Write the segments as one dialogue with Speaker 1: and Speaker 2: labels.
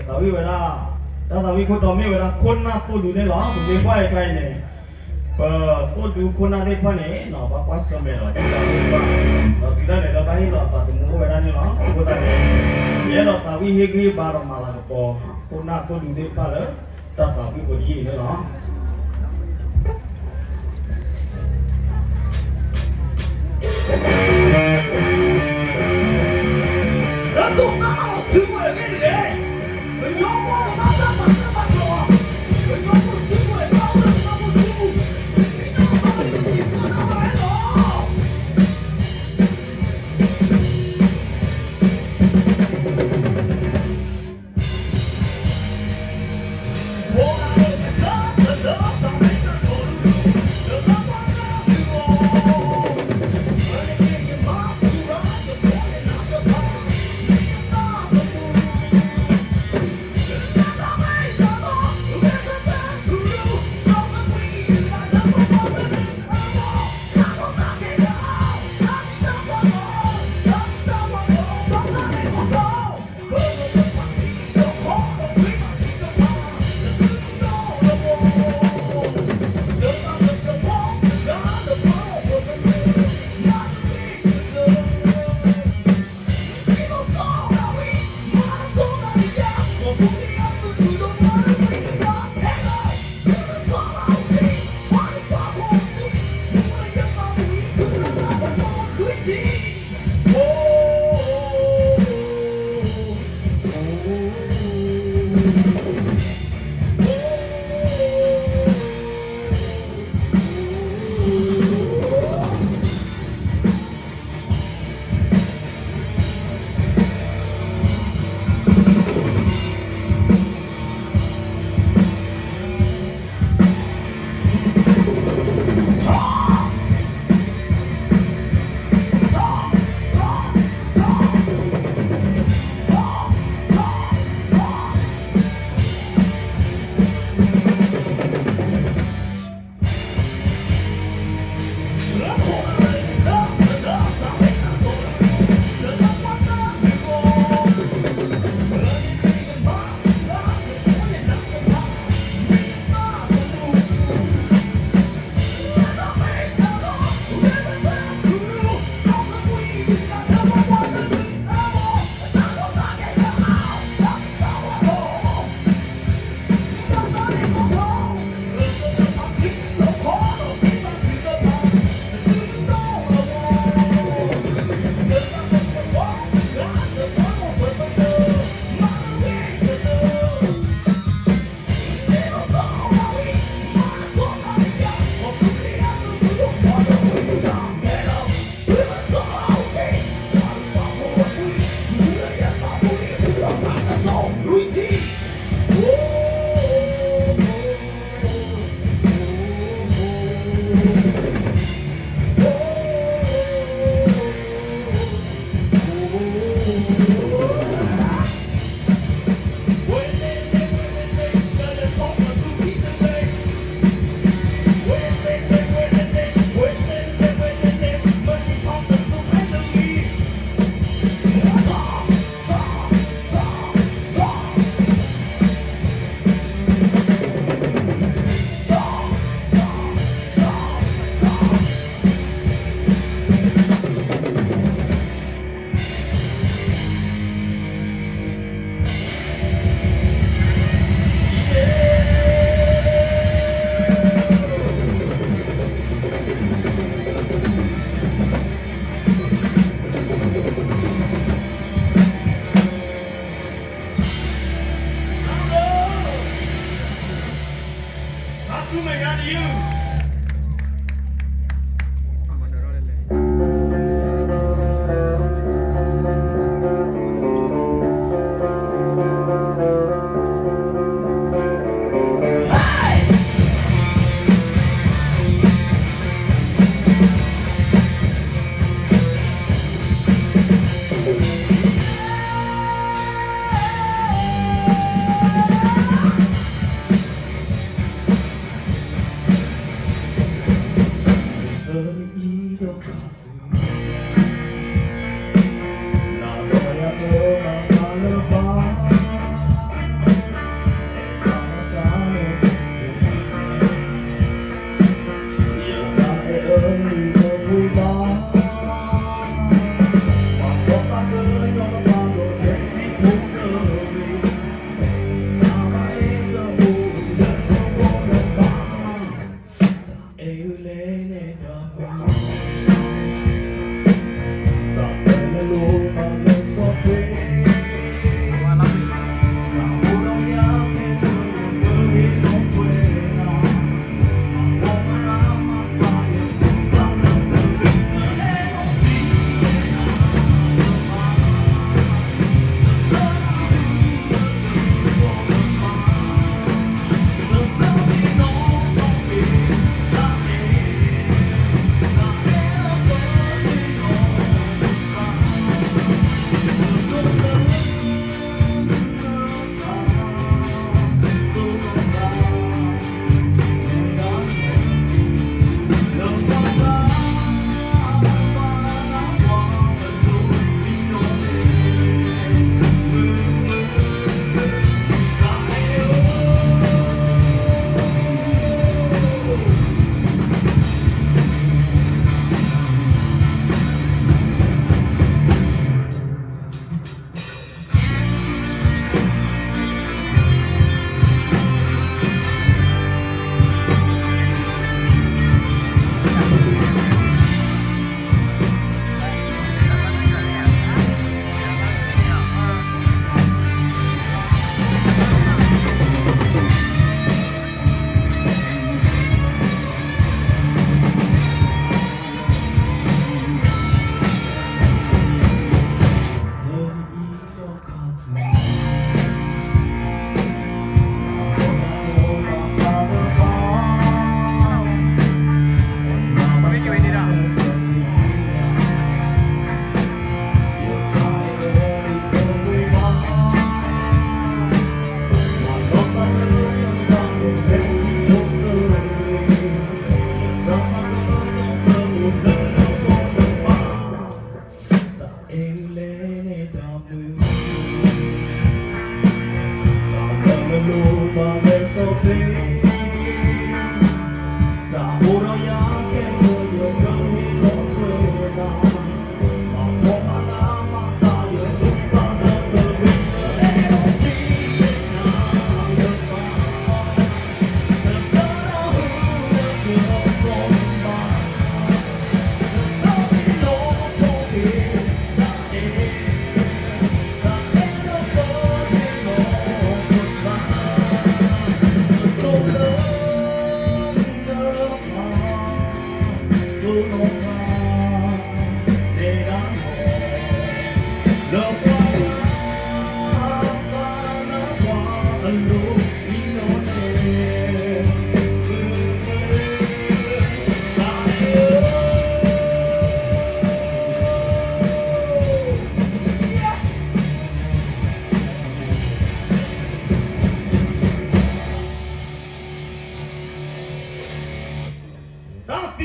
Speaker 1: tao biết vậy đó tao biết con trò biết vậy đó con na phô đủ này lắm mình đi quay cái này phô đủ con na đi qua này nó bắt quá sớm rồi chúng ta đi qua nó tí đó này nó bay là tao tìm mua vậy đó này lắm của tao này vậy là tao biết cái ba đồng mà là có con na phô đủ đi qua đó tao biết cái gì nữa đó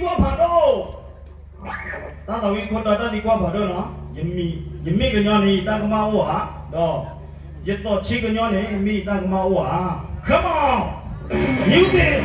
Speaker 1: qua phản đô ta tao vi con ta đi qua phản đô nó yếm mi cái nhau này ta có mau hả đó yết to chi cái nhau này mi ta có mau hả come on use it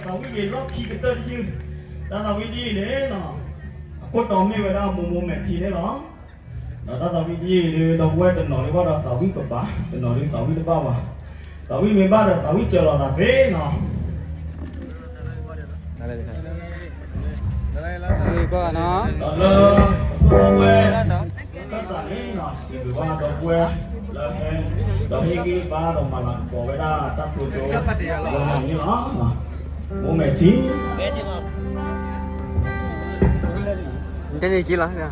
Speaker 1: tao cái gì lót khi cái tên chứ ta tao cái gì đấy nó cốt đom này về đâu mù mệt chi đấy đó ta tao cái gì đi đâu quay tên nói qua đó tao biết cặp bá tên nói đi tao biết bao mà tao biết miền Bắc rồi tao biết chờ là ta thế nó
Speaker 2: đây có nó
Speaker 1: đó quê các sản ấy nó chỉ từ ba đâu quê là thế đó cái ba đồng mà làm cổ với đa ta phụ chỗ làm như nó bố mẹ chín
Speaker 2: cái này kỹ lắm nha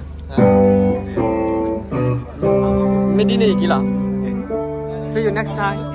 Speaker 2: mấy đi này kỹ lắm see you next time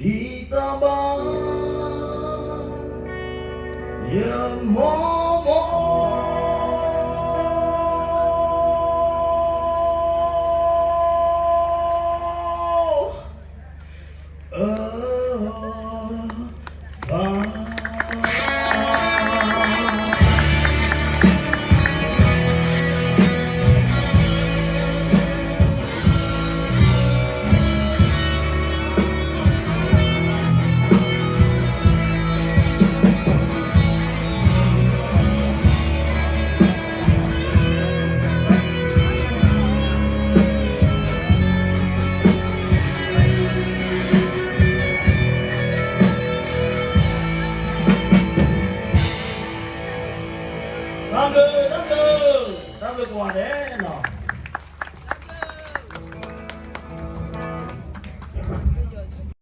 Speaker 1: ดีตาบ้าอย่ามองบ้า Nam lư qua đấy nó